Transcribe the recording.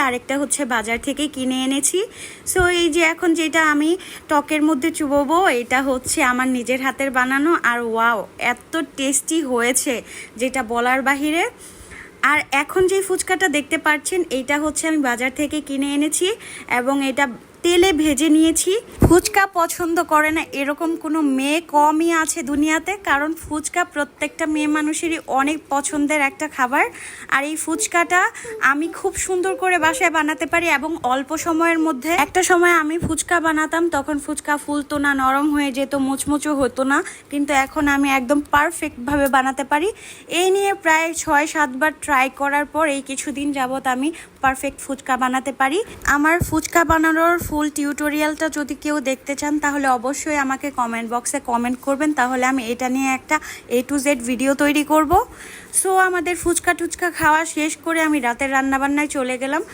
আরেকটা হচ্ছে বাজার থেকে কিনে এনেছি। সো এই যে এখন যেটা আমি টকের মধ্যে চুবোবো, এটা হচ্ছে আমার নিজের হাতের বানানো, আর ওয়াও এত টেস্টি হয়েছে যেটা বলার বাহিরে। আর এখন যে ফুচকাটা দেখতে পাচ্ছেন, এইটা হচ্ছে আমি বাজার থেকে কিনে এনেছি এবং এটা তেলে ভেজে নিয়েছি। ফুচকা পছন্দ করে না এরকম কোনো মেয়ে কমই আছে দুনিয়াতে, কারণ ফুচকা প্রত্যেকটা মেয়ে মানুষেরই অনেক পছন্দের একটা খাবার। আর এই ফুচকাটা আমি খুব সুন্দর করে বাসায় বানাতে পারি এবং অল্প সময়ের মধ্যে। একটা সময় আমি ফুচকা বানাতাম, তখন ফুচকা ফুলতো না, নরম হয়ে যেত, মুচমুচো হতো না, কিন্তু এখন আমি একদম পারফেক্টভাবে বানাতে পারি। এই নিয়ে প্রায় 6-7 বার ট্রাই করার পর এই কিছুদিন যাবত আমি পারফেক্ট ফুচকা বানাতে পারি। আমার ফুচকা বানানোর ফুল টিউটোরিয়ালটা যদি কেউ দেখতে চান তাহলে অবশ্যই আমাকে কমেন্ট বক্সে কমেন্ট করবেন, তাহলে আমি এটা নিয়ে একটা A to Z ভিডিও তৈরি করব। সো আমাদের ফুচকা টুচকা খাওয়া শেষ করে আমি রাতের রান্নাবান্নায় চলে গেলাম।